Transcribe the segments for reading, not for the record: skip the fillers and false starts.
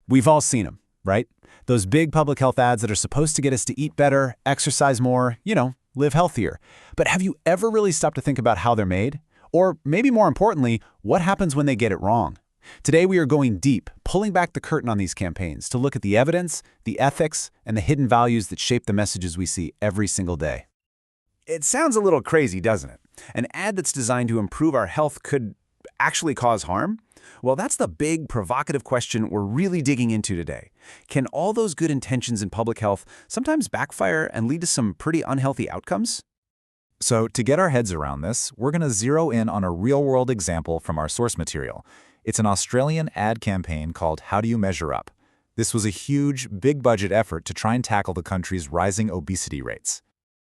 We've all seen them, right? Those big public health ads that are supposed to get us to eat better, exercise more, live healthier. But have you ever really stopped to think about how they're made? Or maybe more importantly, what happens when they get it wrong? Today we are going deep, pulling back the curtain on these campaigns to look at the evidence, the ethics, and the hidden values that shape the messages we see every single day. It sounds a little crazy, doesn't it? An ad that's designed to improve our health could actually cause harm? Well, that's the big, provocative question we're really digging into today. Can all those good intentions in public health sometimes backfire and lead to some pretty unhealthy outcomes? So to get our heads around this, we're going to zero in on a real-world example from our source material. It's an Australian ad campaign called How Do You Measure Up? This was a huge, big-budget effort to try and tackle the country's rising obesity rates.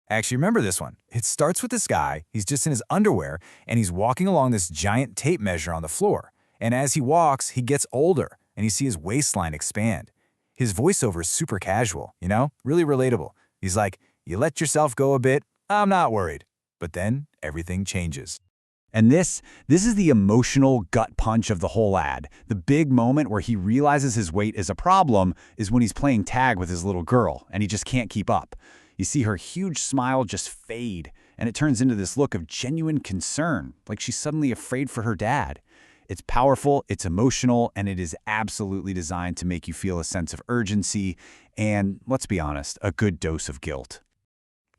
I actually remember this one. It starts with this guy, he's just in his underwear, and he's walking along this giant tape measure on the floor. And as he walks, he gets older, and you see his waistline expand. His voiceover is super casual, really relatable. He's like, "You let yourself go a bit, I'm not worried." But then everything changes. And this is the emotional gut punch of the whole ad. The big moment where he realizes his weight is a problem is when he's playing tag with his little girl, and he just can't keep up. You see her huge smile just fade, and it turns into this look of genuine concern, like she's suddenly afraid for her dad. It's powerful, it's emotional, and it is absolutely designed to make you feel a sense of urgency and, let's be honest, a good dose of guilt.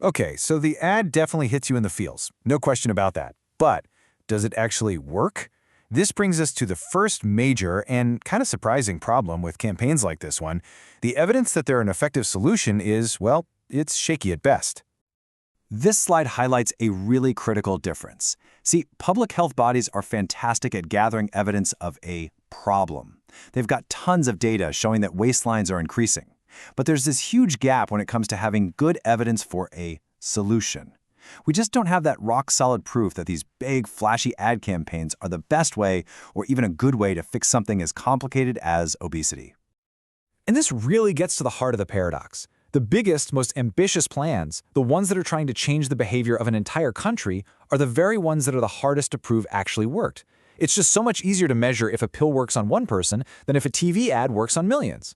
Okay, so the ad definitely hits you in the feels, no question about that. But does it actually work? This brings us to the first major and kind of surprising problem with campaigns like this one. The evidence that they're an effective solution is, well, it's shaky at best. This slide highlights a really critical difference. See, public health bodies are fantastic at gathering evidence of a problem. They've got tons of data showing that waistlines are increasing. But there's this huge gap when it comes to having good evidence for a solution. We just don't have that rock-solid proof that these big, flashy ad campaigns are the best way or even a good way to fix something as complicated as obesity. And this really gets to the heart of the paradox. The biggest, most ambitious plans, the ones that are trying to change the behavior of an entire country, are the very ones that are the hardest to prove actually worked. It's just so much easier to measure if a pill works on one person than if a TV ad works on millions.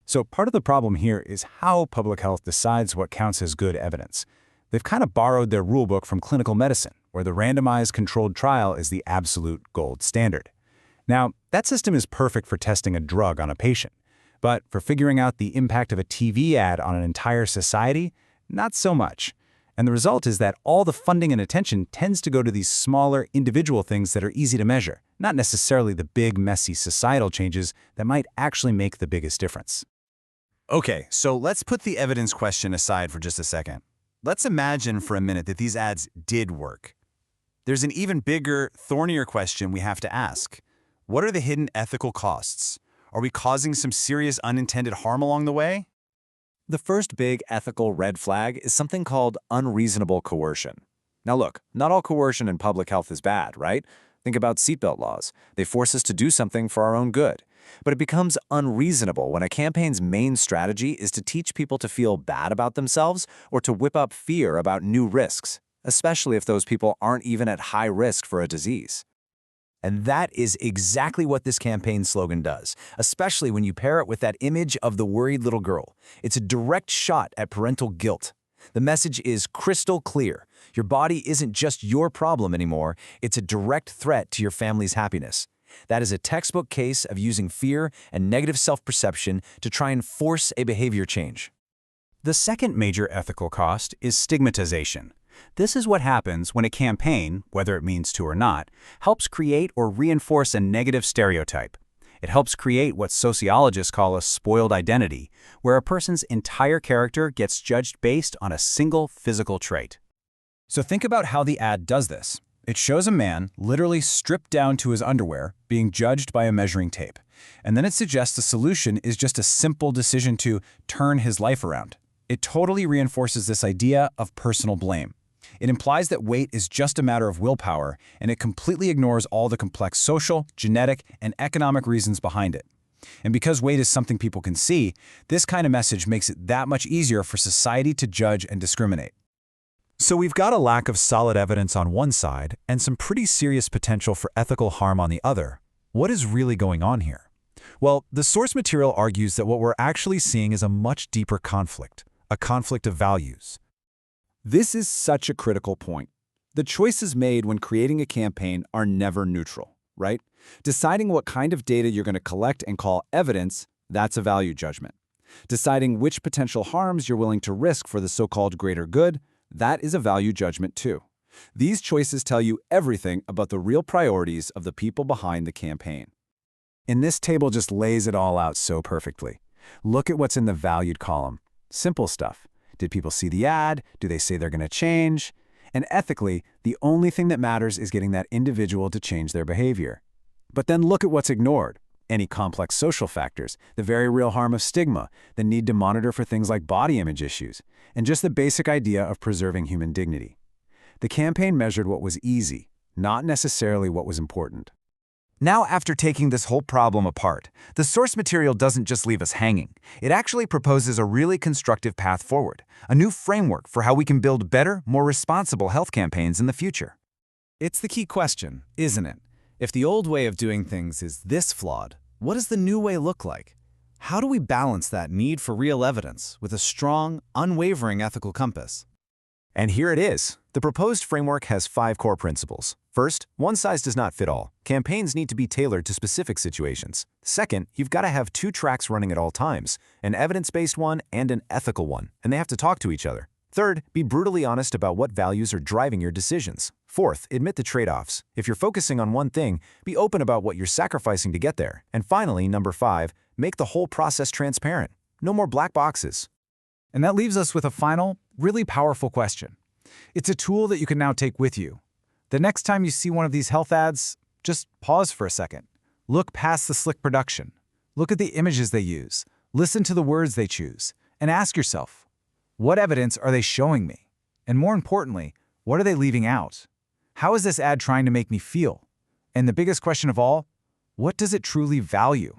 So part of the problem here is how public health decides what counts as good evidence. They've kind of borrowed their rulebook from clinical medicine, where the randomized controlled trial is the absolute gold standard. Now, that system is perfect for testing a drug on a patient. But for figuring out the impact of a TV ad on an entire society, not so much. And the result is that all the funding and attention tends to go to these smaller, individual things that are easy to measure, not necessarily the big, messy societal changes that might actually make the biggest difference. Okay, so let's put the evidence question aside for just a second. Let's imagine for a minute that these ads did work. There's an even bigger, thornier question we have to ask. What are the hidden ethical costs? Are we causing some serious unintended harm along the way? The first big ethical red flag is something called unreasonable coercion. Now look, not all coercion in public health is bad, right? Think about seatbelt laws. They force us to do something for our own good. But it becomes unreasonable when a campaign's main strategy is to teach people to feel bad about themselves or to whip up fear about new risks, especially if those people aren't even at high risk for a disease. And that is exactly what this campaign slogan does, especially when you pair it with that image of the worried little girl. It's a direct shot at parental guilt. The message is crystal clear. Your body isn't just your problem anymore, it's a direct threat to your family's happiness. That is a textbook case of using fear and negative self-perception to try and force a behavior change. The second major ethical cost is stigmatization. This is what happens when a campaign, whether it means to or not, helps create or reinforce a negative stereotype. It helps create what sociologists call a spoiled identity, where a person's entire character gets judged based on a single physical trait. So think about how the ad does this. It shows a man, literally stripped down to his underwear, being judged by a measuring tape. And then it suggests the solution is just a simple decision to turn his life around. It totally reinforces this idea of personal blame. It implies that weight is just a matter of willpower, and it completely ignores all the complex social, genetic, and economic reasons behind it. And because weight is something people can see, this kind of message makes it that much easier for society to judge and discriminate. So we've got a lack of solid evidence on one side and some pretty serious potential for ethical harm on the other. What is really going on here? Well, the source material argues that what we're actually seeing is a much deeper conflict, a conflict of values. This is such a critical point. The choices made when creating a campaign are never neutral, right? Deciding what kind of data you're going to collect and call evidence, that's a value judgment. Deciding which potential harms you're willing to risk for the so-called greater good, that is a value judgment too. These choices tell you everything about the real priorities of the people behind the campaign. And this table just lays it all out so perfectly. Look at what's in the valued column. Simple stuff. Did people see the ad? Do they say they're going to change? And ethically, the only thing that matters is getting that individual to change their behavior. But then look at what's ignored. Any complex social factors, the very real harm of stigma, the need to monitor for things like body image issues, and just the basic idea of preserving human dignity. The campaign measured what was easy, not necessarily what was important. Now, after taking this whole problem apart, the source material doesn't just leave us hanging. It actually proposes a really constructive path forward, a new framework for how we can build better, more responsible health campaigns in the future. It's the key question, isn't it? If the old way of doing things is this flawed, what does the new way look like? How do we balance that need for real evidence with a strong, unwavering ethical compass? And here it is. The proposed framework has 5 core principles. First, one size does not fit all. Campaigns need to be tailored to specific situations. Second, you've got to have 2 tracks running at all times, an evidence-based one and an ethical one, and they have to talk to each other. Third, be brutally honest about what values are driving your decisions. Fourth, admit the trade-offs. If you're focusing on one thing, be open about what you're sacrificing to get there. And finally, number 5, make the whole process transparent. No more black boxes. And that leaves us with a final, really powerful question. It's a tool that you can now take with you. The next time you see one of these health ads, just pause for a second. Look past the slick production. Look at the images they use. Listen to the words they choose. And ask yourself, what evidence are they showing me? And more importantly, what are they leaving out? How is this ad trying to make me feel? And the biggest question of all, what does it truly value?